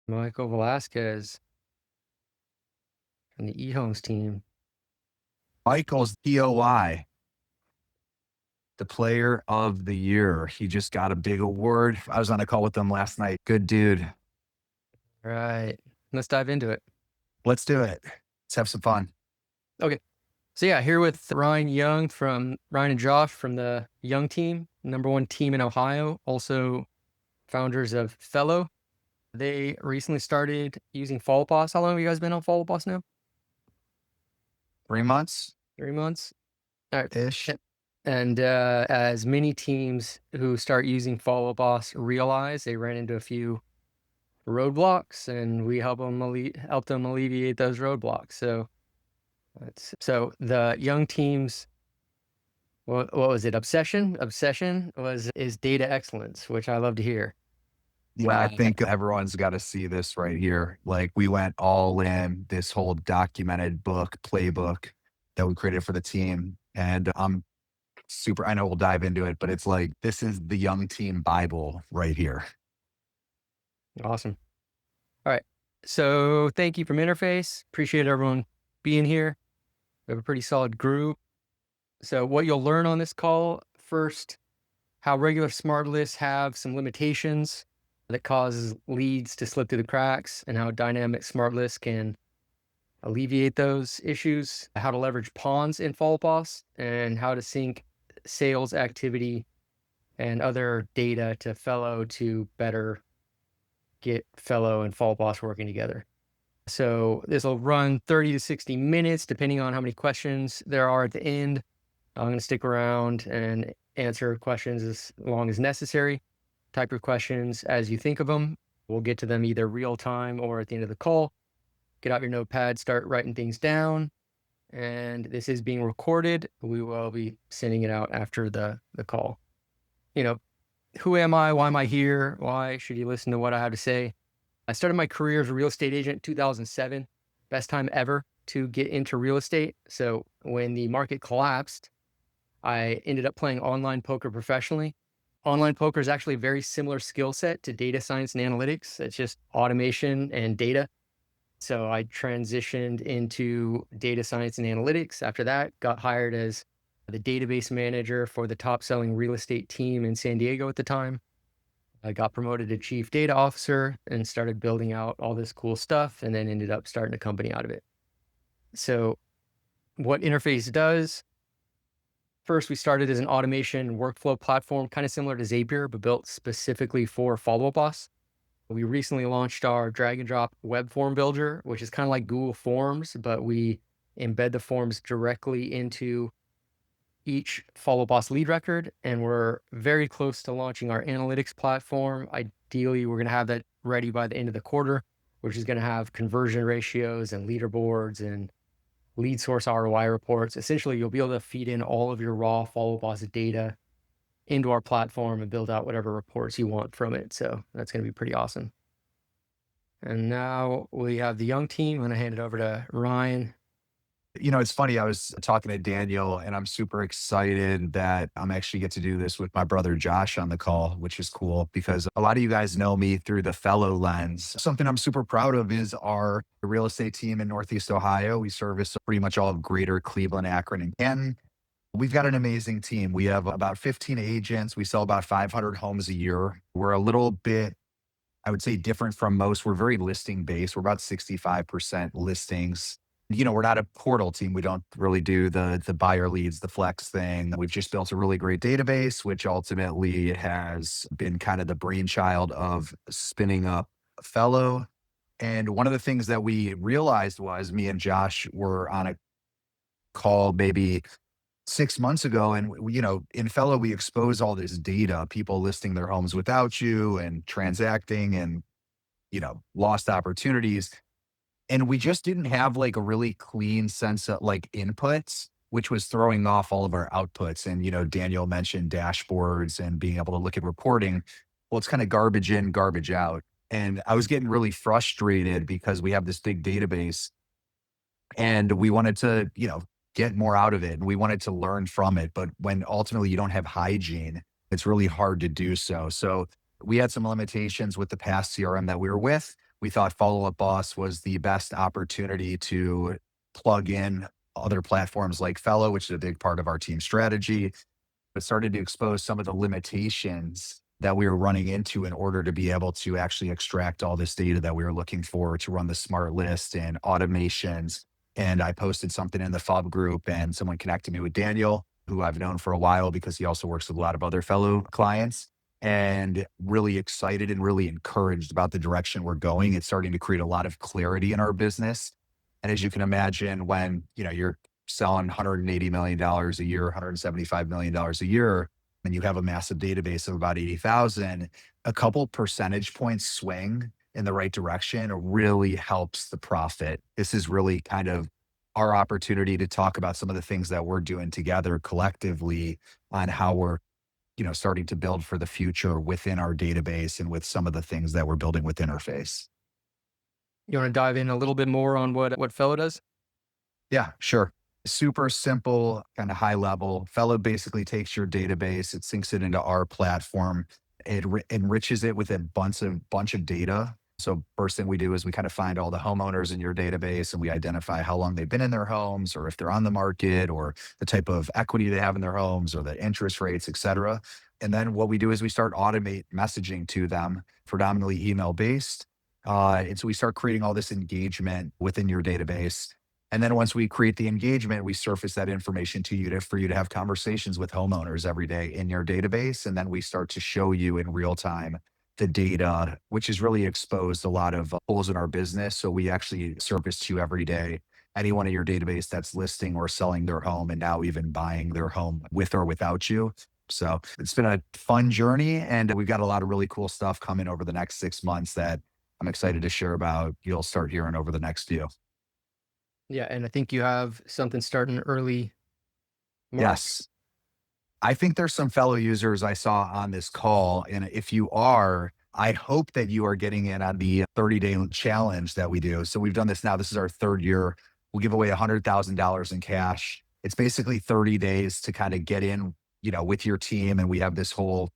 Michael Velasquez from the eHomes team. Michael's POI, the player of the year. He just got a big award. I was on a call with him last night. Good dude. Right. Let's dive into it. Let's do it. Let's have some fun. Okay. So yeah, here with Ryan and Josh from the Young team, number one team in Ohio, also founders of Fellow. They recently started using Follow Boss. How long have you guys been on Follow Boss now? 3 months 3 months? All right. ish. And as many teams who start using Follow Boss realize, they ran into a few roadblocks, and we help them alleviate those roadblocks. So the Young teams, what was it? Obsession is data excellence, which I love to hear. Yeah, I think everyone's got to see this right here. Like we went all in this whole documented book, playbook that we created for the team. And I'm super, I know we'll dive into it, but it's like, this is the young team Bible right here. Awesome. All right. So thank you from InterFace. Appreciate everyone being here. We have a pretty solid group. So what you'll learn on this call, first, how regular smart lists have some limitations that causes leads to slip through the cracks, and how dynamic smart lists can alleviate those issues, how to leverage pawns in Follow Boss, and how to sync sales activity and other data to Fellow to better get Fellow and Follow Boss working together. So this will run 30 to 60 minutes, depending on how many questions there are at the end. I'm going to stick around and answer questions as long as necessary. Type your questions as you think of them. We'll get to them either real time or at the end of the call. Get out your notepad, start writing things down. And this is being recorded. We will be sending it out after the call. You know, who am I? Why am I here? Why should you listen to what I have to say? I started my career as a real estate agent in 2007. Best time ever to get into real estate. So when the market collapsed, I ended up playing online poker professionally. Online poker is actually a very similar skill set to data science and analytics. It's just automation and data. So I transitioned into data science and analytics. After that, got hired as the database manager for the top selling real estate team in San Diego at the time. I got promoted to chief data officer and started building out all this cool stuff, and then ended up starting a company out of it. So what InterFace does, first, we started as an automation workflow platform, kind of similar to Zapier, but built specifically for Follow Boss. We recently launched our drag and drop web form builder, which is kind of like Google Forms, but we embed the forms directly into each Follow Boss lead record. And we're very close to launching our analytics platform. Ideally, we're going to have that ready by the end of the quarter, which is going to have conversion ratios and leaderboards and lead source ROI reports. Essentially, you'll be able to feed in all of your raw Follow Boss data into our platform and build out whatever reports you want from it. So that's going to be pretty awesome. And now we have the Young team. I'm going to hand it over to Ryan. You know, it's funny. I was talking to Daniel, and I'm super excited that I'm actually get to do this with my brother Josh on the call, which is cool because a lot of you guys know me through the Fellow lens. Something I'm super proud of is our real estate team in Northeast Ohio. We service pretty much all of Greater Cleveland, Akron, and Canton. We've got an amazing team. We have about 15 agents. We sell about 500 homes a year. We're a little bit, I would say, different from most. We're very listing based. We're about 65% listings. You know, we're not a portal team. We don't really do the buyer leads, the flex thing. We've just built a really great database, which ultimately has been kind of the brainchild of spinning up Fellow. And one of the things that we realized was me and Josh were on a call maybe 6 months ago. And, you know, in Fellow, we expose all this data, people listing their homes without you and transacting and, you know, lost opportunities. And we just didn't have like a really clean sense of like inputs, which was throwing off all of our outputs. And, you know, Daniel mentioned dashboards and being able to look at reporting. Well, it's kind of garbage in, garbage out. And I was getting really frustrated because we have this big database and we wanted to, you know, get more out of it and we wanted to learn from it. But when ultimately you don't have hygiene, it's really hard to do so. So we had some limitations with the past CRM that we were with. we thought Follow Up Boss was the best opportunity to plug in other platforms like Fellow, which is a big part of our team strategy, but started to expose some of the limitations that we were running into in order to be able to actually extract all this data that we were looking for to run the smart list and automations. And I posted something in the FUB group, and someone connected me with Daniel, who I've known for a while because he also works with a lot of other fellow clients, and really excited and really encouraged about the direction we're going. It's starting to create a lot of clarity in our business. And as you can imagine, when you're selling $180 million dollars a year, $175 million dollars a year, and you have a massive database of about 80,000, a couple percentage points swing in the right direction really helps the profit. This is really kind of our opportunity to talk about some of the things that we're doing together collectively on how we're, starting to build for the future within our database and with some of the things that we're building with Interface. You want to dive in a little bit more on what Fellow does? Yeah, sure. Super simple, kind of high level. Fellow basically takes your database, it syncs it into our platform, it enriches it with a bunch of data. So first thing we do is we kind of find all the homeowners in your database and we identify how long they've been in their homes or if they're on the market or the type of equity they have in their homes or the interest rates, et cetera. And then what we do is we start automate messaging to them, predominantly email based. And so we start creating all this engagement within your database, and then once we create the engagement, we surface that information to you for you to have conversations with homeowners every day in your database. And then we start to show you in real time the data, which has really exposed a lot of holes in our business. So we actually surface to you every day anyone in your database that's listing or selling their home and now even buying their home with or without you. So it's been a fun journey, and we've got a lot of really cool stuff coming over the next 6 months that I'm excited to share about. You'll start hearing over the next few. Yeah, and I think you have something starting early March. Yes. I think there's some fellow users I saw on this call. And if you are, I hope that you are getting in on the 30-day challenge that we do. So we've done this now. This is our third year. We'll give away $100,000 in cash. It's basically 30 days to kind of get in, with your team. And we have this whole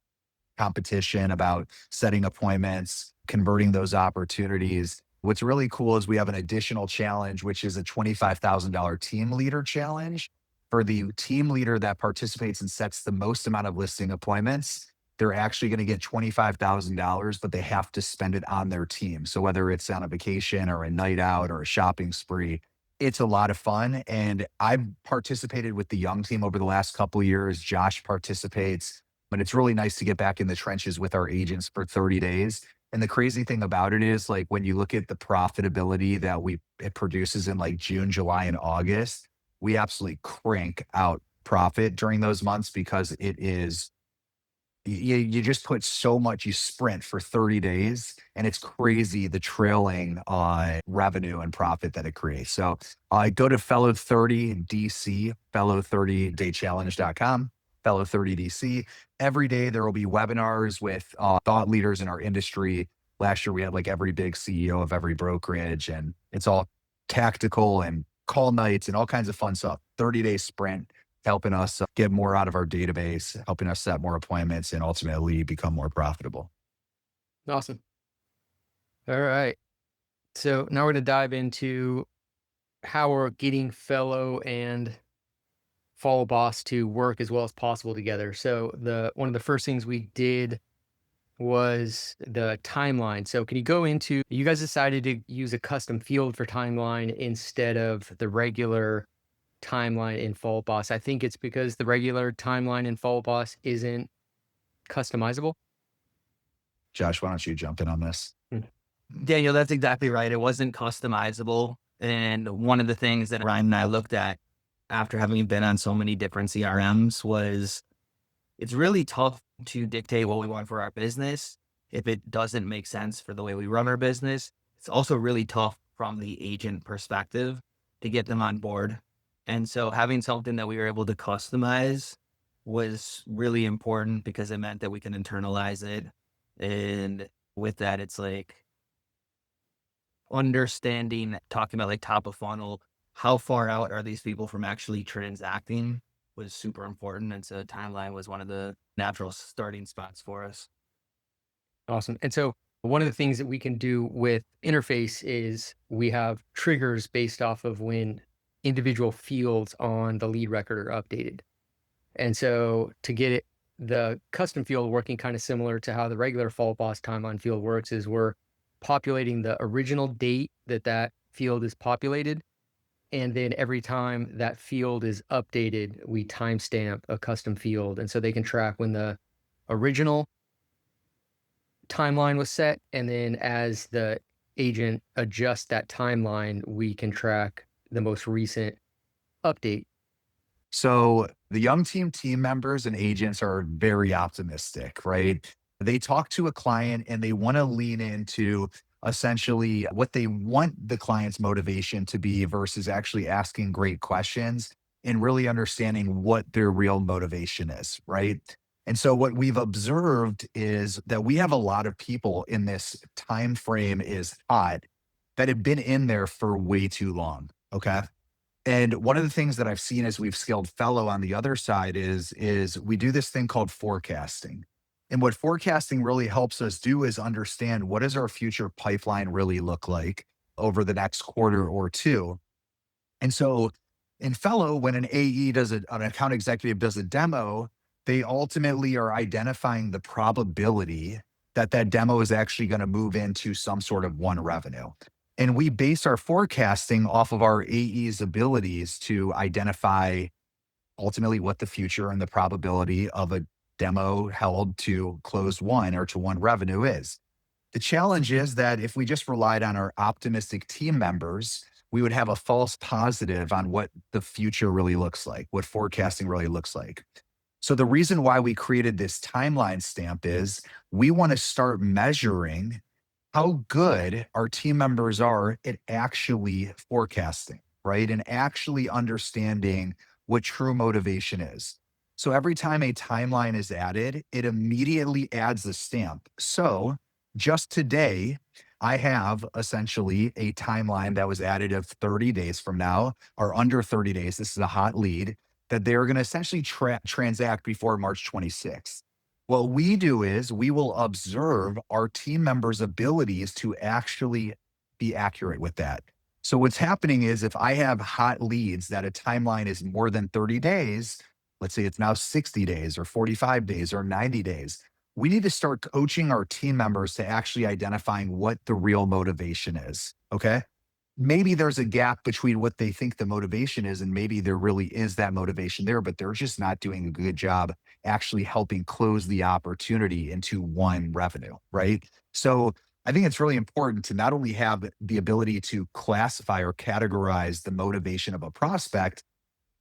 competition about setting appointments, converting those opportunities. What's really cool is we have an additional challenge, which is a $25,000 team leader challenge. For the team leader that participates and sets the most amount of listing appointments, they're actually going to get $25,000, but they have to spend it on their team. So whether it's on a vacation or a night out or a shopping spree, it's a lot of fun. And I've participated with the young team over the last couple of years. Josh participates, but it's really nice to get back in the trenches with our agents for 30 days. And the crazy thing about it is, like, when you look at the profitability that it produces in like June, July, and August, we absolutely crank out profit during those months because it is you just put so much, you sprint for 30 days, and it's crazy the trailing revenue and profit that it creates. So go to Fellow 30 DC, fellow30daychallenge.com, Fellow 30 DC. Every day there will be webinars with thought leaders in our industry. Last year we had like every big CEO of every brokerage, and it's all tactical and call nights and all kinds of fun stuff. 30-day sprint, helping us get more out of our database, helping us set more appointments, and ultimately become more profitable. Awesome. All right. So now we're going to dive into how we're getting Fellow and Follow Boss to work as well as possible together. So the one of the first things we did was the timeline. So can you go into, you guys decided to use a custom field for timeline instead of the regular timeline in Follow Boss. I think it's because the regular timeline in Follow Boss isn't customizable. Josh, why don't you jump in on this? Mm. Daniel, that's exactly right. It wasn't customizable. And one of the things that Ryan and I looked at after having been on so many different CRMs was it's really tough to dictate what we want for our business if it doesn't make sense for the way we run our business. It's also really tough from the agent perspective to get them on board. And so having something that we were able to customize was really important because it meant that we can internalize it. And with that, it's like understanding, talking about like top of funnel, how far out are these people from actually transacting was super important. And so timeline was one of the natural starting spots for us. Awesome. And so One of the things that we can do with interface is we have triggers based off of when individual fields on the lead record are updated. And so to get it, the custom field working kind of similar to how the regular fall boss timeline field works is we're populating the original date that that field is populated. And then every time that field is updated, we timestamp a custom field. And so they can track when the original timeline was set. And then as the agent adjusts that timeline, we can track the most recent update. So the young team members and agents are very optimistic, right? They talk to a client and they want to lean into essentially what they want the client's motivation to be versus actually asking great questions and really understanding what their real motivation is, right? And so what we've observed is that we have a lot of people in this time frame is hot that have been in there for way too long. Okay. And one of the things that I've seen as we've scaled Fellow on the other side is we do this thing called forecasting. And what forecasting really helps us do is understand what does our future pipeline really look like over the next quarter or two. And so in Fellow, when an AE does an account executive does a demo, they ultimately are identifying the probability that that demo is actually going to move into some sort of one revenue. And we base our forecasting off of our AE's abilities to identify ultimately what the future and the probability of a demo held to close one or to one revenue is. The challenge is that if we just relied on our optimistic team members, we would have a false positive on what the future really looks like, what forecasting really looks like. So the reason why we created this timeline stamp is we want to start measuring how good our team members are at actually forecasting, right? And actually understanding what true motivation is. So every time a timeline is added, it immediately adds a stamp. So just today, I have essentially a timeline that was added of 30 days from now or under 30 days. This is a hot lead that they're going to essentially transact before March 26th. What we do is we will observe our team members' abilities to actually be accurate with that. So what's happening is if I have hot leads that a timeline is more than 30 days, let's say it's now 60 days or 45 days or 90 days, we need to start coaching our team members to actually identifying what the real motivation is. Okay. Maybe there's a gap between what they think the motivation is, and maybe there really is that motivation there, but they're just not doing a good job actually helping close the opportunity into one revenue, right? So I think it's really important to not only have the ability to classify or categorize the motivation of a prospect,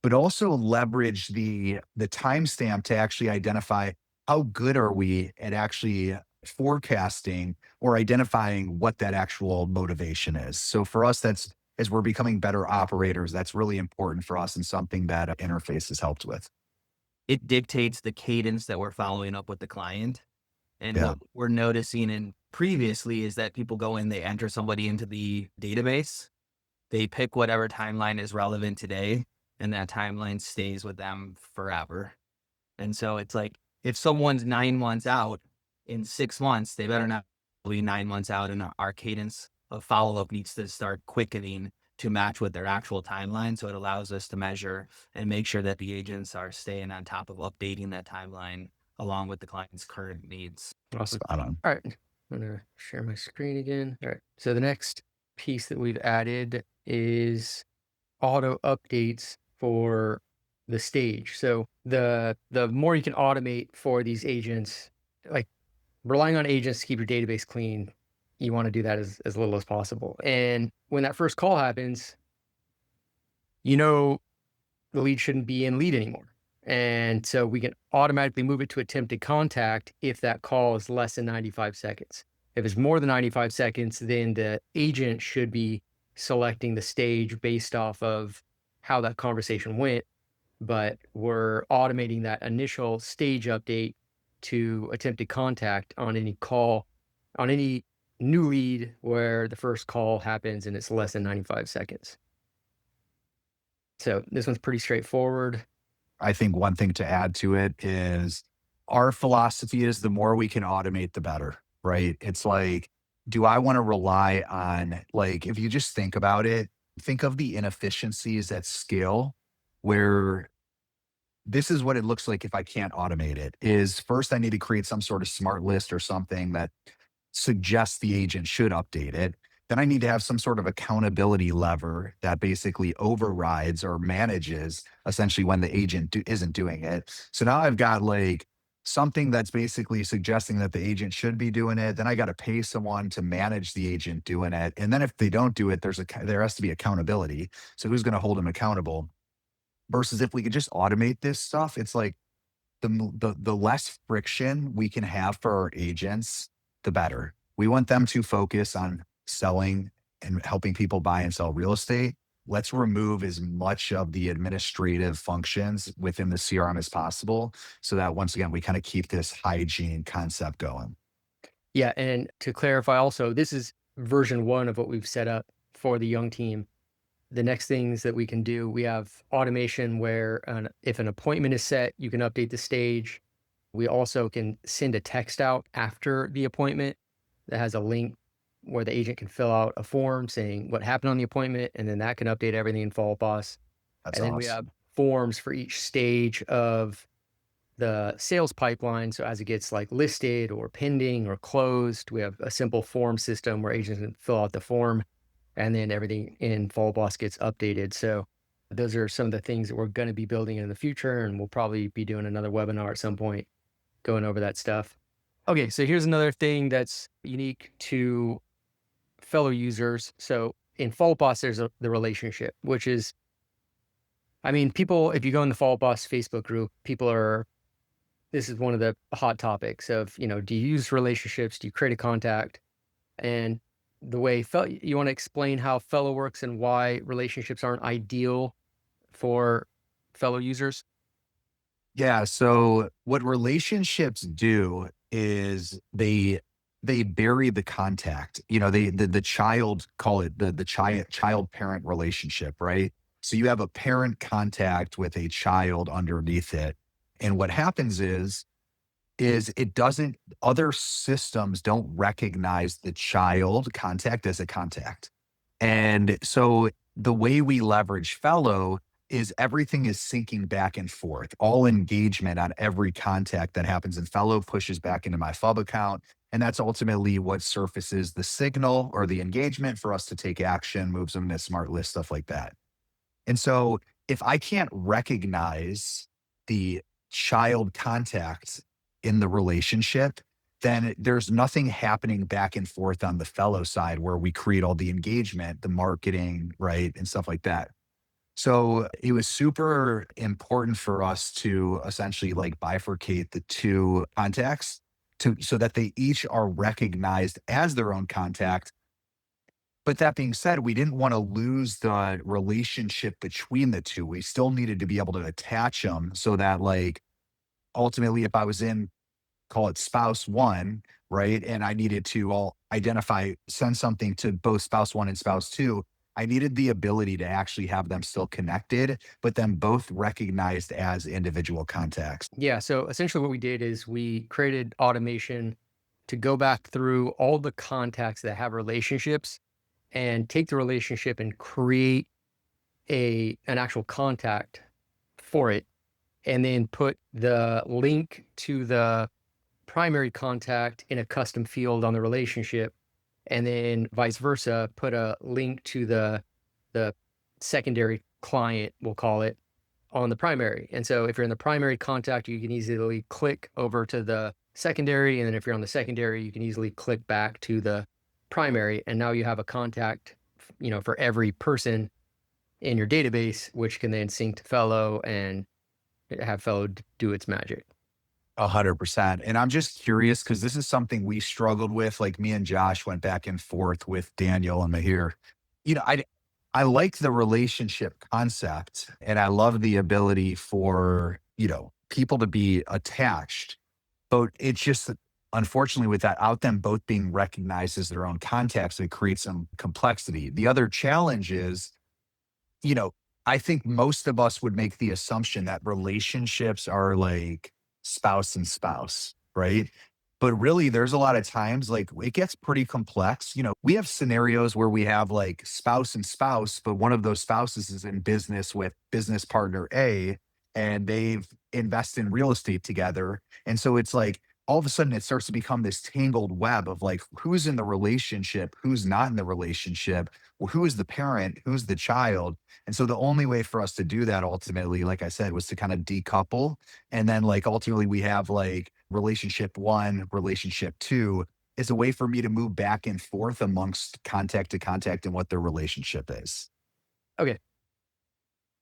but also leverage the timestamp to actually identify how good are we at actually forecasting or identifying what that actual motivation is. So for us, that's as we're becoming better operators, that's really important for us and something that Interface has helped with. It dictates the cadence that we're following up with the client. And Yeah. what we're noticing in previously is that people go in, they enter somebody into the database, they pick whatever timeline is relevant today, and that timeline stays with them forever. And so it's like, if someone's 9 months out, in 6 months, they better not be 9 months out. And our cadence of follow up needs to start quickening to match with their actual timeline. So it allows us to measure and make sure that the agents are staying on top of updating that timeline along with the client's current needs. Awesome. Spot on. All right. I'm going to share my screen again. All right. So the next piece that we've added is auto updates for the stage. So the more you can automate for these agents, like relying on agents to keep your database clean, you want to do that as little as possible. And when that first call happens, you know the lead shouldn't be in lead anymore. And so we can automatically move it to attempted contact if that call is less than 95 seconds. If it's more than 95 seconds, then the agent should be selecting the stage based off of how that conversation went. But we're automating that initial stage update to attempted contact on any call, on any new lead where the first call happens and it's less than 95 seconds. So this one's pretty straightforward. I think one thing to add to it is our philosophy is the more we can automate, the better, right? It's like do I want to rely on, like, if you just think about it, think of the inefficiencies at scale where this is what it looks like if I can't automate it is first I need to create some sort of smart list or something that suggests the agent should update it. Then I need to have some sort of accountability lever that basically overrides or manages essentially when the agent isn't doing it. So now I've got like something that's basically suggesting that the agent should be doing it. Then I got to pay someone to manage the agent doing it. And then if they don't do it, there has to be accountability. So who's going to hold them accountable? Versus if we could just automate this stuff, it's like the less friction we can have for our agents, the better. We want them to focus on selling and helping people buy and sell real estate. Let's remove as much of the administrative functions within the CRM as possible so that once again, we kind of keep this hygiene concept going. Yeah, and to clarify also, this is version 1 of what we've set up for the young team. The next things that we can do, we have automation where if an appointment is set, you can update the stage. We also can send a text out after the appointment that has a link where the agent can fill out a form saying what happened on the appointment, and then that can update everything in Follow Boss. That's And then we awesome. have forms for each stage of the sales pipeline. So as it gets like listed or pending or closed, we have a simple form system where agents can fill out the form and then everything in Follow Boss gets updated. So those are some of the things that we're going to be building in the future. And we'll probably be doing another webinar at some point going over that stuff. Okay, so here's another thing that's unique to fellow users. So in Follow Boss, there's the relationship, which is, I mean, people, if you go in the Follow Boss Facebook group, this is one of the hot topics of, do you use relationships? Do you create a contact? And the way you want to explain how Fellow works and why relationships aren't ideal for fellow users? Yeah. So what relationships do is they bury the contact. The child call it the child parent relationship, right? So you have a parent contact with a child underneath it. And what happens is it doesn't other systems don't recognize the child contact as a contact. And so the way we leverage Fellow is everything is syncing back and forth. All engagement on every contact that happens in Fellow pushes back into my FUB account. And that's ultimately what surfaces the signal or the engagement for us to take action, moves them to smart list, stuff like that. And so if I can't recognize the child contact in the relationship, then there's nothing happening back and forth on the Fellow side where we create all the engagement, the marketing, right? And stuff like that. So it was super important for us to essentially like bifurcate the two contacts so that they each are recognized as their own contact. But that being said, we didn't want to lose the relationship between the two. We still needed to be able to attach them so that like ultimately if I was in call it spouse one, right? And I needed to all send something to both spouse one and spouse two. I needed the ability to actually have them still connected, but then both recognized as individual contacts. Yeah. So essentially what we did is we created automation to go back through all the contacts that have relationships and take the relationship and create an actual contact for it, and then put the link to the primary contact in a custom field on the relationship, and then vice versa, put a link to the secondary client, we'll call it, on the primary. And so if you're in the primary contact, you can easily click over to the secondary. And then if you're on the secondary, you can easily click back to the primary. And now you have a contact, for every person in your database, which can then sync to Fellow and have Fellow do its magic. 100%. And I'm just curious because this is something we struggled with. Like me and Josh went back and forth with Daniel and Mahir. I like the relationship concept and I love the ability for, people to be attached. But it's just that unfortunately, without them both being recognized as their own contacts, it creates some complexity. The other challenge is, you know, I think most of us would make the assumption that relationships are like spouse and spouse, right? But really, there's a lot of times like it gets pretty complex. We have scenarios where we have like spouse and spouse, but one of those spouses is in business with business partner A and they've invested in real estate together. And so it's like all of a sudden it starts to become this tangled web of like who's in the relationship, who's not in the relationship, who is the parent, who's the child. And so the only way for us to do that ultimately, like I said, was to kind of decouple. And then like ultimately we have like relationship one, relationship two is a way for me to move back and forth amongst contact to contact and what their relationship is. Okay.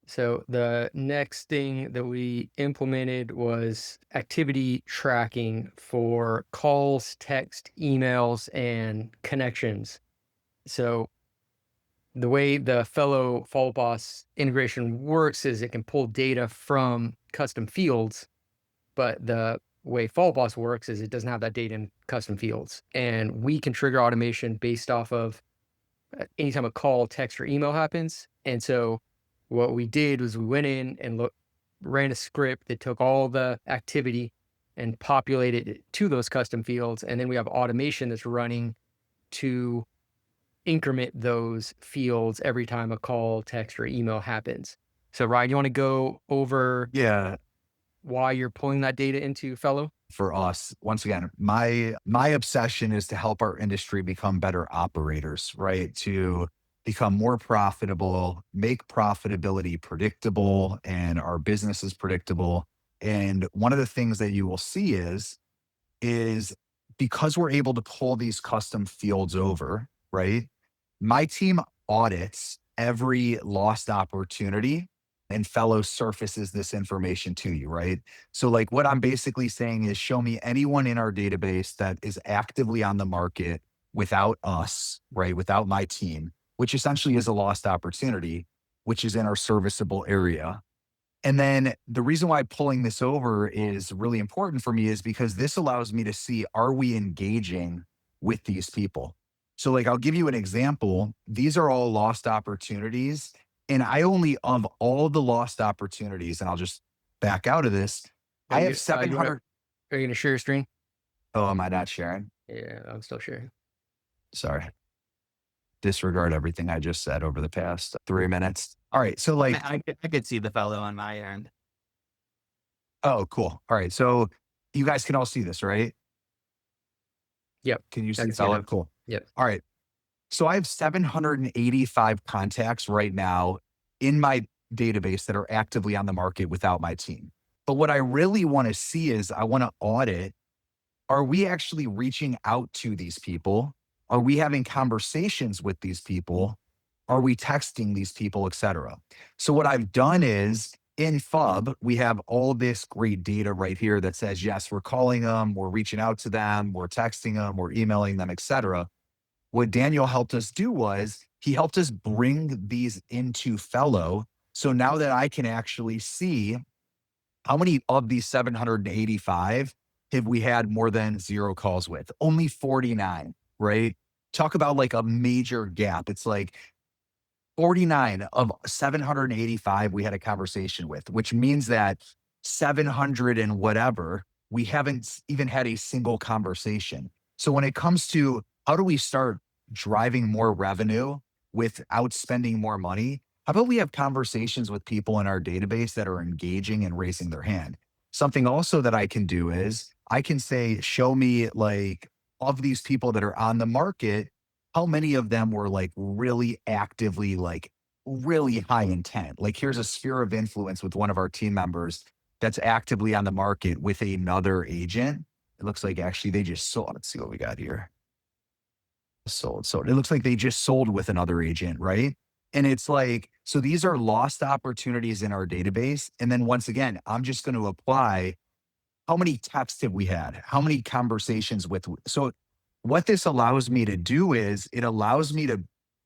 So the next thing that we implemented was activity tracking for calls, text, emails, and connections. So the way the Fellow Follow Boss integration works is it can pull data from custom fields, but the way Follow Boss works is it doesn't have that data in custom fields. And we can trigger automation based off of anytime a call, text, or email happens. And so what we did was we went in and ran a script that took all the activity and populated it to those custom fields. And then we have automation that's running to increment those fields every time a call, text, or email happens. So Ryan, you want to go over Yeah. why you're pulling that data into Fellow? For us, once again, my obsession is to help our industry become better operators, right? To become more profitable, make profitability predictable, and our business is predictable. And one of the things that you will see is because we're able to pull these custom fields over, right? My team audits every lost opportunity and Fellow surfaces this information to you, right? So, like, what I'm basically saying is show me anyone in our database that is actively on the market without us, right? Without my team, which essentially is a lost opportunity, which is in our serviceable area. And then the reason why pulling this over is really important for me is because this allows me to see, are we engaging with these people? So, like, I'll give you an example. These are all lost opportunities. And I only, of all the lost opportunities, and I'll just back out of this, Are I you, have 700. are you going to share your screen? Oh, am I not sharing? Yeah, I'm still sharing. Sorry. Disregard everything I just said over the past 3 minutes. All right. So, like, I could see the fellow on my end. oh, cool. All right. So, you guys can all see this, right? Yep. Can you I see can see it fellow? now. Cool. Yep. All right. So I have 785 contacts right now in my database that are actively on the market without my team. But what I really want to see is I want to audit, are we actually reaching out to these people? Are we having conversations with these people? Are we texting these people, et cetera? So what I've done is in FUB, we have all this great data right here that says, yes, we're calling them, we're reaching out to them, we're texting them, we're emailing them, et cetera. What Daniel helped us do was he helped us bring these into Fellow. So now that I can actually see how many of these 785 have we had more than zero calls with? Only 49, right? Talk about like a major gap. It's like 49 of 785 we had a conversation with, which means that 700 and whatever, we haven't even had a single conversation. So when it comes to how do we start driving more revenue without spending more money, how about we have conversations with people in our database that are engaging and raising their hand? Something also that I can do is I can say, show me like of these people that are on the market, how many of them were like really actively, like really high intent? Like, here's a sphere of influence with one of our team members that's actively on the market with another agent. It looks like actually they just sold. Let's see what we got here. Sold. So it looks like they just sold with another agent, right? And it's like, so these are lost opportunities in our database. And then once again, I'm just going to apply how many texts have we had? How many conversations with? So what this allows me to do is it allows me to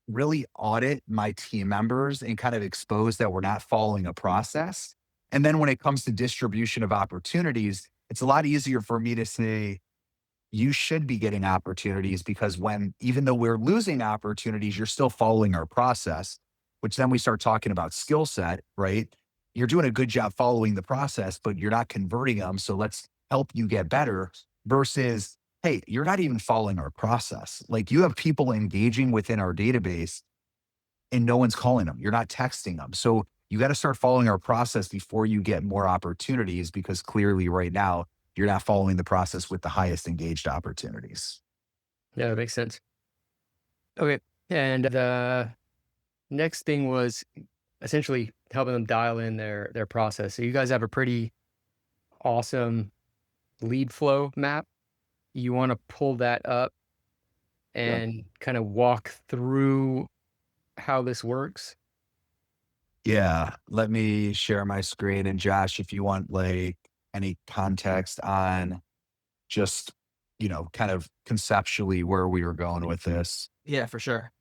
really audit my team members and kind of expose that we're not following a process. And then when it comes to distribution of opportunities, it's a lot easier for me to say, you should be getting opportunities because when, even though we're losing opportunities, you're still following our process, which then we start talking about skill set, right? You're doing a good job following the process, but you're not converting them. So let's help you get better versus hey, you're not even following our process. Like you have people engaging within our database and no one's calling them. You're not texting them. So you got to start following our process before you get more opportunities because clearly right now you're not following the process with the highest engaged opportunities. Yeah, that makes sense. Okay. And the next thing was essentially helping them dial in their process. So you guys have a pretty awesome lead flow map. You want to pull that up Yeah. and kind of walk through how this works. Yeah. Let me share my screen. And Josh, if you want like any context on just, kind of conceptually where we were going with this. Yeah, for sure.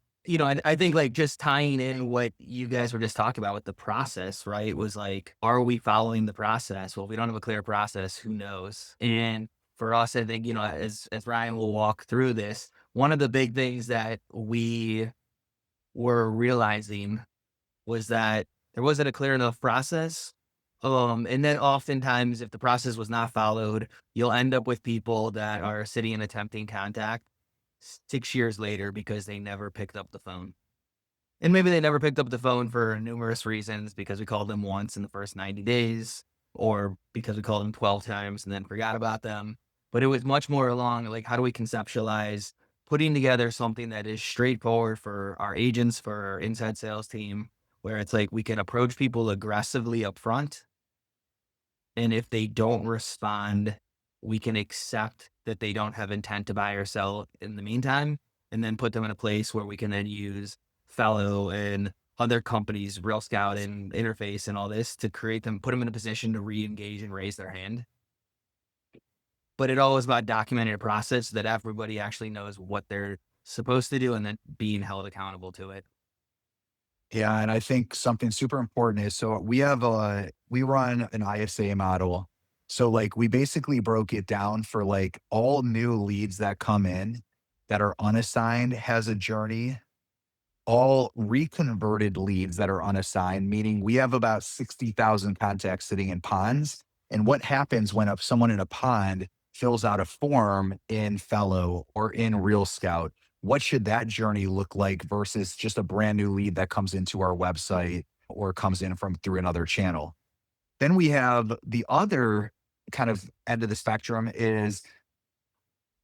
I think like just tying in what you guys were just talking about with the process, right? Was like, are we following the process? Well, if we don't have a clear process, who knows? And for us, I think, as Ryan will walk through this, one of the big things that we were realizing was that there wasn't a clear enough process. And then oftentimes if the process was not followed, you'll end up with people that are sitting and attempting contact 6 years later because they never picked up the phone. And maybe they never picked up the phone for numerous reasons because we called them once in the first 90 days, or because we called them 12 times and then forgot about them. But it was much more along like, how do we conceptualize putting together something that is straightforward for our agents, for our inside sales team, where it's like we can approach people aggressively up front. And if they don't respond, we can accept that they don't have intent to buy or sell in the meantime, and then put them in a place where we can then use Fellow and other companies, Real Scout and Interface and all this to create them, put them in a position to re-engage and raise their hand. But it all is about documenting a process so that everybody actually knows what they're supposed to do and then being held accountable to it. Yeah, and I think something super important is so we run an ISA model. So like we basically broke it down for like all new leads that come in that are unassigned has a journey. All reconverted leads that are unassigned, meaning we have about 60,000 contacts sitting in ponds. And what happens when someone in a pond fills out a form in Fellow or in Real Scout? What should that journey look like versus just a brand new lead that comes into our website or comes in from through another channel? Then we have the other kind of end of the spectrum is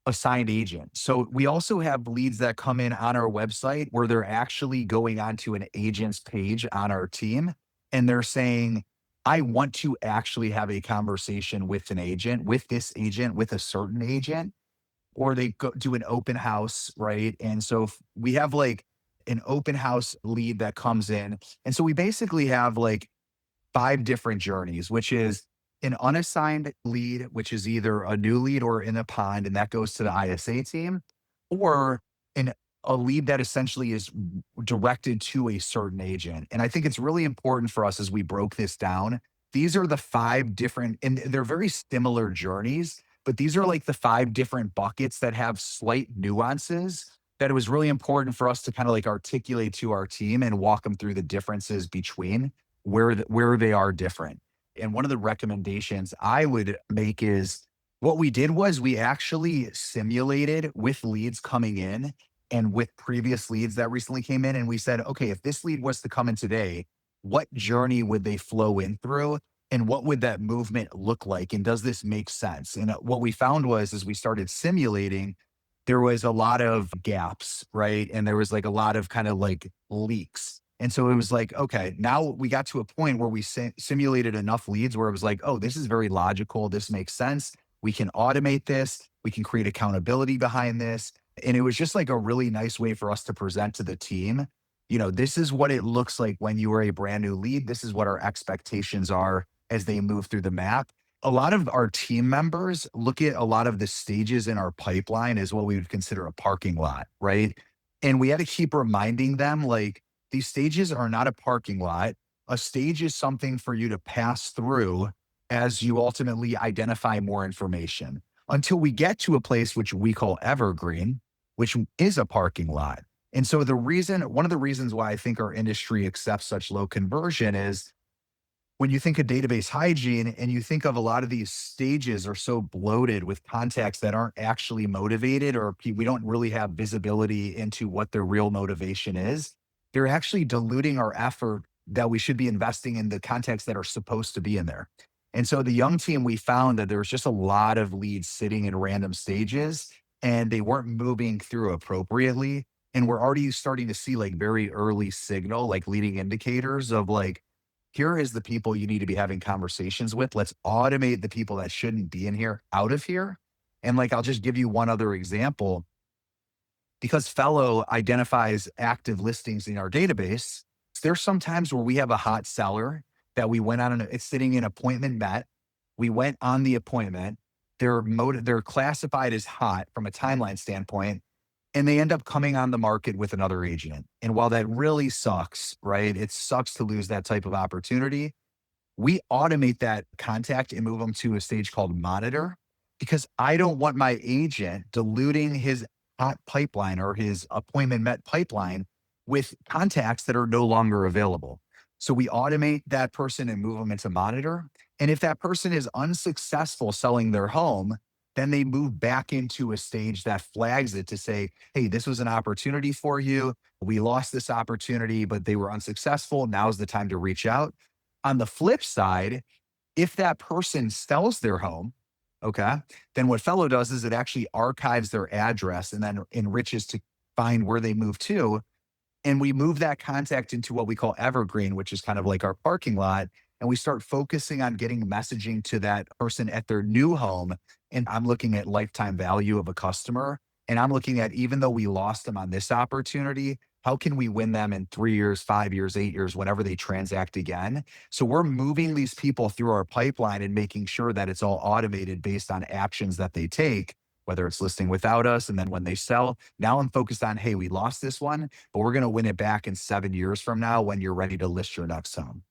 assigned agent. So we also have leads that come in on our website where they're actually going onto an agent's page on our team and they're saying, I want to actually have a conversation with an agent, with this agent, with a certain agent, or they go do an open house, right? And so we have like an open house lead that comes in. And so we basically have like 5 different journeys, which is an unassigned lead, which is either a new lead or in a pond, and that goes to the ISA team, or an a lead that essentially is directed to a certain agent. And I think it's really important for us as we broke this down. These are the 5 different, and they're very similar journeys, but these are like the 5 different buckets that have slight nuances that it was really important for us to kind of like articulate to our team and walk them through the differences between where they are different. And one of the recommendations I would make is what we did was we actually simulated with leads coming in and with previous leads that recently came in. And we said, okay, if this lead was to come in today, what journey would they flow in through? And what would that movement look like? And does this make sense? And what we found was as we started simulating, there was a lot of gaps, right? And there was like a lot of kind of like leaks. And so it was like, okay, now we got to a point where we simulated enough leads where it was like, oh, this is very logical. This makes sense. We can automate this. We can create accountability behind this. And it was just like a really nice way for us to present to the team. This is what it looks like when you are a brand new lead. This is what our expectations are as they move through the map. A lot of our team members look at a lot of the stages in our pipeline as what we would consider a parking lot, right? And we had to keep reminding them like, these stages are not a parking lot. A stage is something for you to pass through as you ultimately identify more information until we get to a place which we call evergreen, which is a parking lot. And so one of the reasons why I think our industry accepts such low conversion is when you think of database hygiene and you think of a lot of these stages are so bloated with contacts that aren't actually motivated, or we don't really have visibility into what their real motivation is, they're actually diluting our effort that we should be investing in the contacts that are supposed to be in there. And so the young team, we found that there was just a lot of leads sitting in random stages and they weren't moving through appropriately. And we're already starting to see like very early signal, like leading indicators of like, here is the people you need to be having conversations with. Let's automate the people that shouldn't be in here out of here. And like, I'll just give you one other example because Fellow identifies active listings in our database. There's some times where we have a hot seller that we went on, it's sitting in appointment met. We went on the appointment. They're classified as hot from a timeline standpoint, and they end up coming on the market with another agent. And while that really sucks, right? It sucks to lose that type of opportunity. We automate that contact and move them to a stage called monitor because I don't want my agent diluting his hot pipeline or his appointment met pipeline with contacts that are no longer available. So we automate that person and move them into monitor. And if that person is unsuccessful selling their home, then they move back into a stage that flags it to say, hey, this was an opportunity for you. We lost this opportunity, but they were unsuccessful. Now's the time to reach out. On the flip side, if that person sells their home, okay, then what Fellow does is it actually archives their address and then enriches to find where they move to. And we move that contact into what we call evergreen, which is kind of like our parking lot. And we start focusing on getting messaging to that person at their new home. And I'm looking at lifetime value of a customer. And I'm looking at, even though we lost them on this opportunity, how can we win them in 3 years, 5 years, 8 years, whenever they transact again? So we're moving these people through our pipeline and making sure that it's all automated based on actions that they take, whether it's listing without us. And then when they sell, now I'm focused on, hey, we lost this one, but we're going to win it back in 7 years from now when you're ready to list your next home.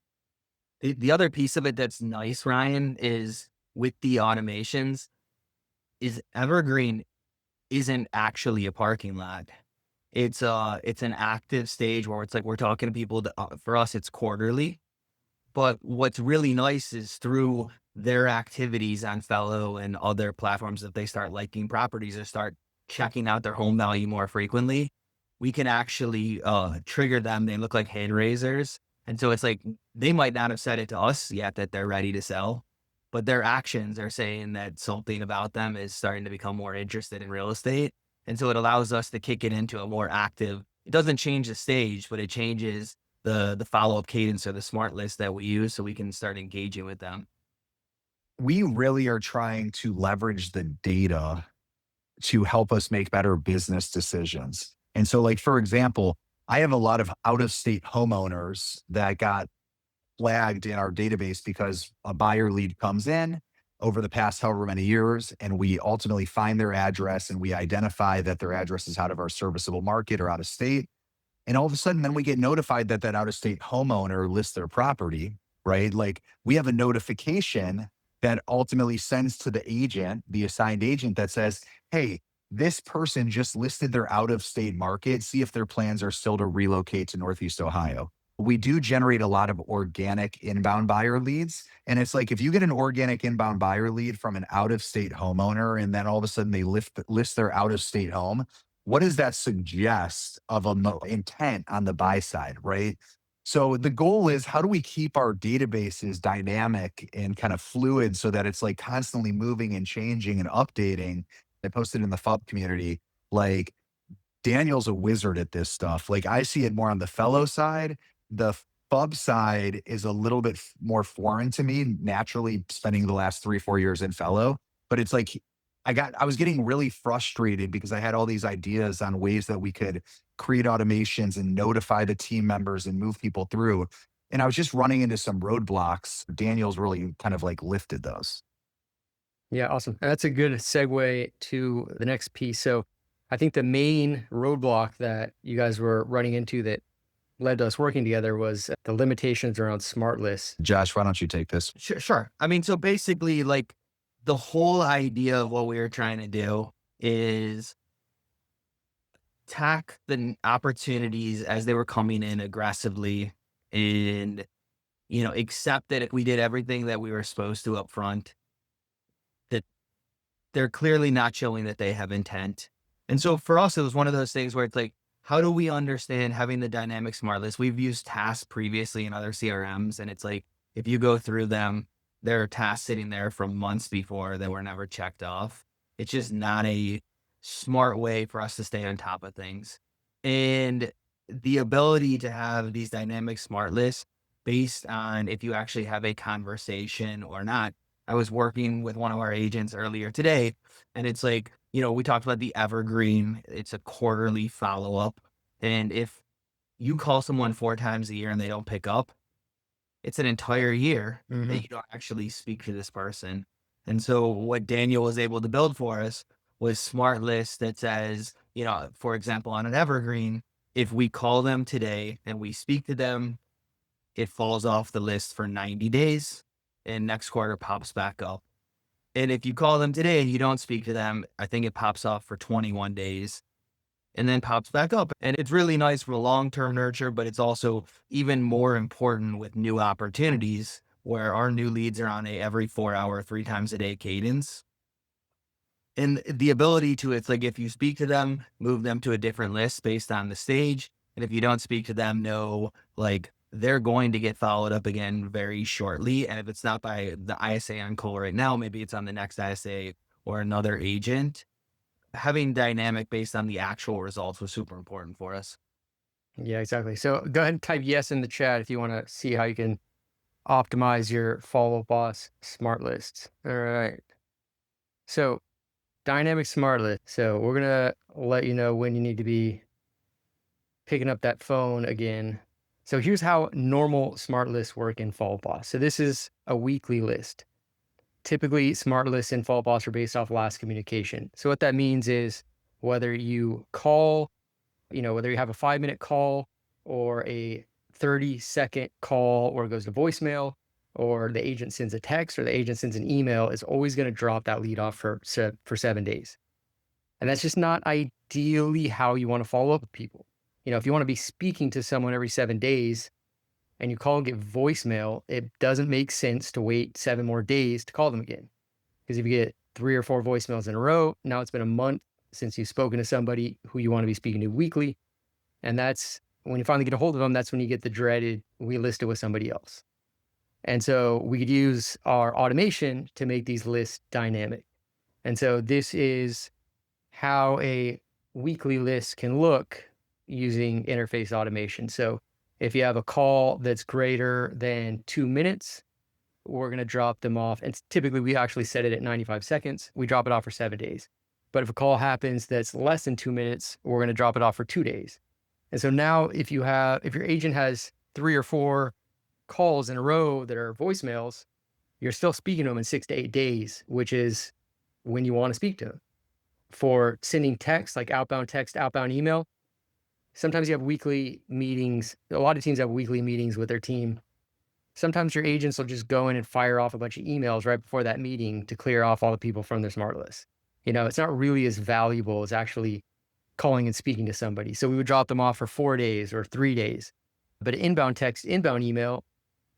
The other piece of it that's nice, Ryan, is with the automations, is Evergreen isn't actually a parking lot. It's an active stage where it's like we're talking to people that, for us, it's quarterly. But what's really nice is through their activities on Fellow and other platforms, if they start liking properties or start checking out their home value more frequently, we can actually trigger them. They look like hand raisers. And so it's like they might not have said it to us yet that they're ready to sell, but their actions are saying that something about them is starting to become more interested in real estate. And so it allows us to kick it into a more active, it doesn't change the stage, but it changes the follow-up cadence or the smart list that we use so we can start engaging with them. We really are trying to leverage the data to help us make better business decisions. And so, like, for example, I have a lot of out of state homeowners that got flagged in our database because a buyer lead comes in over the past however many years, and we ultimately find their address and we identify that their address is out of our serviceable market or out of state. And all of a sudden, then we get notified that that out of state homeowner lists their property, right? Like we have a notification that ultimately sends to the agent, the assigned agent that says, hey, this person just listed their out of state market. See if their plans are still to relocate to Northeast Ohio. We do generate a lot of organic inbound buyer leads. And it's like if you get an organic inbound buyer lead from an out of state homeowner and then all of a sudden they list their out of state home, what does that suggest of a intent on the buy side, right? So the goal is how do we keep our databases dynamic and kind of fluid so that it's like constantly moving and changing and updating. I posted in the FUB community, like Daniel's a wizard at this stuff. Like I see it more on the Fellow side. The FUB side is a little bit more foreign to me, naturally spending the last 3 or 4 years in Fellow. But it's like I was getting really frustrated because I had all these ideas on ways that we could create automations and notify the team members and move people through. And I was just running into some roadblocks. Daniel's really kind of like lifted those. Yeah, awesome. And that's a good segue to the next piece. So I think the main roadblock that you guys were running into that led to us working together was the limitations around smart lists. Josh, why don't you take this? Sure. I mean, so basically, like the whole idea of what we were trying to do is attack the opportunities as they were coming in aggressively and accept that if we did everything that we were supposed to up front, that they're clearly not showing that they have intent. And so for us, it was one of those things where it's like, how do we understand having the dynamic smart list? We've used tasks previously in other CRMs, and it's like, if you go through them, there are tasks sitting there from months before that were never checked off. It's just not a smart way for us to stay on top of things. And the ability to have these dynamic smart lists based on if you actually have a conversation or not. I was working with one of our agents earlier today, and it's like, we talked about the evergreen. It's a quarterly follow up. And if you call someone 4 times a year and they don't pick up, it's an entire year that Mhm. you don't actually speak to this person. And so what Daniel was able to build for us was smart lists that says, for example, on an evergreen, if we call them today and we speak to them, it falls off the list for 90 days and next quarter pops back up. And if you call them today and you don't speak to them, I think it pops off for 21 days and then pops back up. And it's really nice for long-term nurture, but it's also even more important with new opportunities where our new leads are on a every 4 hour, 3 times a day cadence. And the ability to, it's like, if you speak to them, move them to a different list based on the stage. And if you don't speak to them, know like they're going to get followed up again very shortly. And if it's not by the ISA on call right now, maybe it's on the next ISA or another agent. Having dynamic based on the actual results was super important for us. Yeah, exactly. So go ahead and type yes in the chat if you want to see how you can optimize your follow boss smart lists. All right. So dynamic smart list. So we're going to let you know when you need to be picking up that phone again. So here's how normal smart lists work in follow boss. So this is a weekly list. Typically, smart lists in follow boss are based off last communication. So what that means is whether you call, whether you have a 5-minute call or a 30-second call or it goes to voicemail or the agent sends a text or the agent sends an email, is always going to drop that lead off for 7 days. And that's just not ideally how you want to follow up with people. If you want to be speaking to someone every 7 days and you call and get voicemail, it doesn't make sense to wait 7 more days to call them again. Because if you get 3 or 4 voicemails in a row, now it's been a month since you've spoken to somebody who you want to be speaking to weekly. And that's when you finally get a hold of them, that's when you get the dreaded, we listed with somebody else. And so we could use our automation to make these lists dynamic. And so this is how a weekly list can look using interface automation. So if you have a call that's greater than 2 minutes, we're going to drop them off. And typically we actually set it at 95 seconds. We drop it off for 7 days. But if a call happens that's less than 2 minutes, we're going to drop it off for 2 days. And so now if your agent has 3 or 4 calls in a row that are voicemails, you're still speaking to them in 6 to 8 days, which is when you want to speak to them. For sending text, like outbound text, outbound email, sometimes you have weekly meetings. A lot of teams have weekly meetings with their team. Sometimes your agents will just go in and fire off a bunch of emails right before that meeting to clear off all the people from their smart list. It's not really as valuable as actually calling and speaking to somebody. So we would drop them off for 4 days or 3 days. But inbound text, inbound email,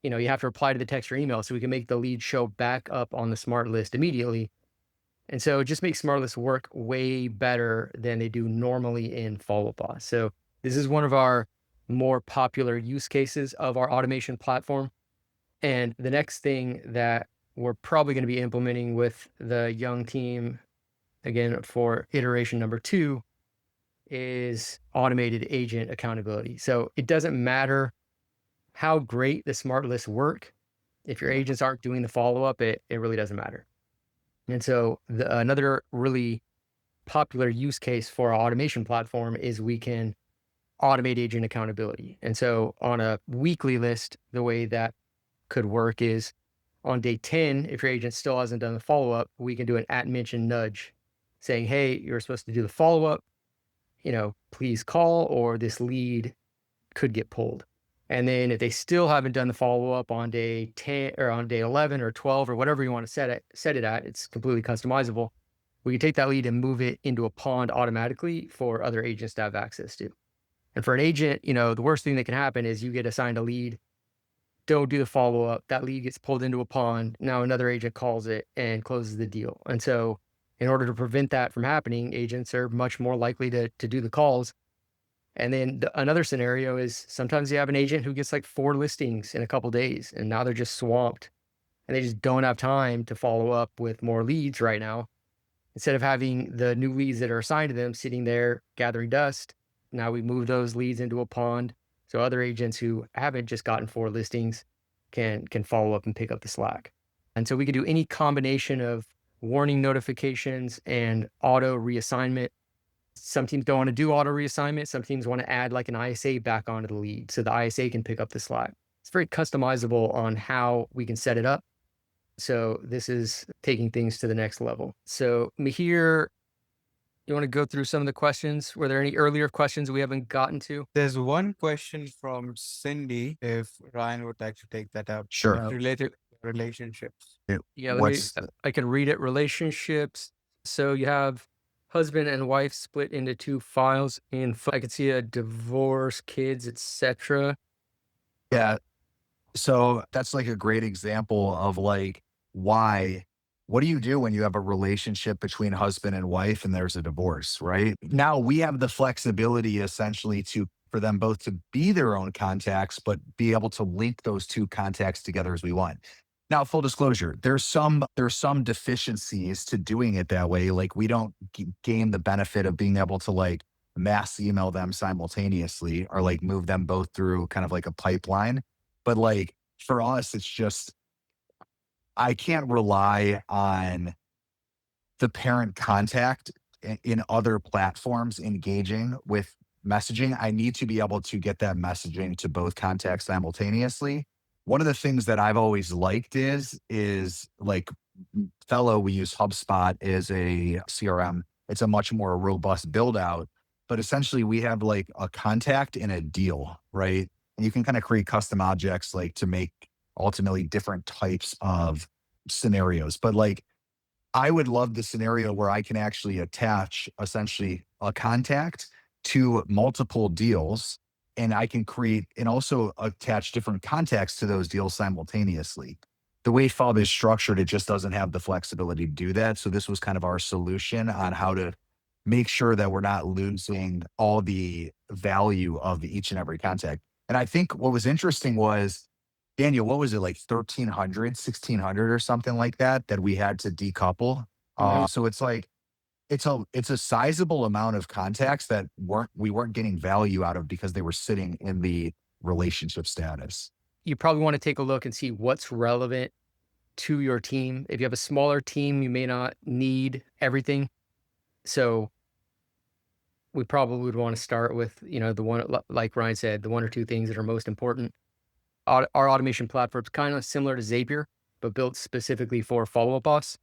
you have to reply to the text or email so we can make the lead show back up on the smart list immediately. And so it just makes smart lists work way better than they do normally in follow boss. So this is one of our more popular use cases of our automation platform. And the next thing that we're probably going to be implementing with the young team, again, for iteration number 2, is automated agent accountability. So it doesn't matter how great the smart lists work. If your agents aren't doing the follow-up, it really doesn't matter. And so another really popular use case for our automation platform is we can automate agent accountability. And so on a weekly list, the way that could work is on day 10, if your agent still hasn't done the follow-up, we can do an @mention nudge saying, hey, you're supposed to do the follow-up, please call, or this lead could get pulled. And then if they still haven't done the follow-up on day 10 or on day 11 or 12 or whatever you want to set it at, it's completely customizable. We can take that lead and move it into a pond automatically for other agents to have access to. And for an agent, the worst thing that can happen is you get assigned a lead don't do the follow-up. That lead gets pulled into a pond. Now another agent calls it and closes the deal. And so in order to prevent that from happening, agents are much more likely to do the calls. And then another scenario is sometimes you have an agent who gets like 4 listings in a couple days, and now they're just swamped and they just don't have time to follow up with more leads right now. Instead of having the new leads that are assigned to them sitting there gathering dust, now we move those leads into a pond. So other agents who haven't just gotten 4 listings can follow up and pick up the slack. And so we can do any combination of warning notifications and auto reassignment. Some teams don't want to do auto reassignment. Some teams want to add like an ISA back onto the lead so the ISA can pick up the slack. It's very customizable on how we can set it up. So this is taking things to the next level. So Mihir, you want to go through some of the questions? Were there any earlier questions we haven't gotten to? There's one question from Cindy, if Ryan would like to take that up. Sure. Related to relationships. Yeah, What's I can read it. Relationships. So you have husband and wife split into 2 files. And I can see a divorce, kids, etc. Yeah. So that's like a great example of like what do you do when you have a relationship between husband and wife and there's a divorce, right? Now we have the flexibility essentially for them both to be their own contacts, but be able to link those 2 contacts together as we want. Now, full disclosure, there's some deficiencies to doing it that way. Like we don't gain the benefit of being able to like mass email them simultaneously or like move them both through kind of like a pipeline. But like for us, it's just I can't rely on the parent contact in other platforms engaging with messaging. I need to be able to get that messaging to both contacts simultaneously. One of the things that I've always liked is like Fellow, we use HubSpot as a CRM. It's a much more robust build out, but essentially we have like a contact and a deal, right? And you can kind of create custom objects like to make ultimately different types of scenarios. But like I would love the scenario where I can actually attach essentially a contact to multiple deals and I can create and also attach different contacts to those deals simultaneously. The way FUB is structured, it just doesn't have the flexibility to do that. So this was kind of our solution on how to make sure that we're not losing all the value of each and every contact. And I think what was interesting was, Daniel, what was it like 1,300, 1,600 or something like that we had to decouple. So it's like, it's a sizable amount of contacts that we weren't getting value out of because they were sitting in the relationship status. You probably want to take a look and see what's relevant to your team. If you have a smaller team, you may not need everything. So we probably would want to start with, the one, like Ryan said, the 1 or 2 things that are most important. Our automation platform is kind of similar to Zapier, but built specifically for follow-up boss.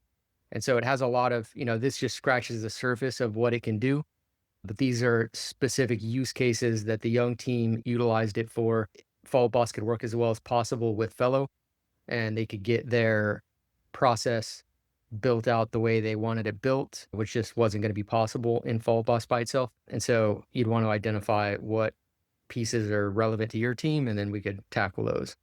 And so it has a lot of, this just scratches the surface of what it can do. But these are specific use cases that the young team utilized it for. Follow-up boss could work as well as possible with Fellow, and they could get their process built out the way they wanted it built, which just wasn't going to be possible in Follow-up boss by itself. And so you'd want to identify what pieces are relevant to your team, and then we could tackle those.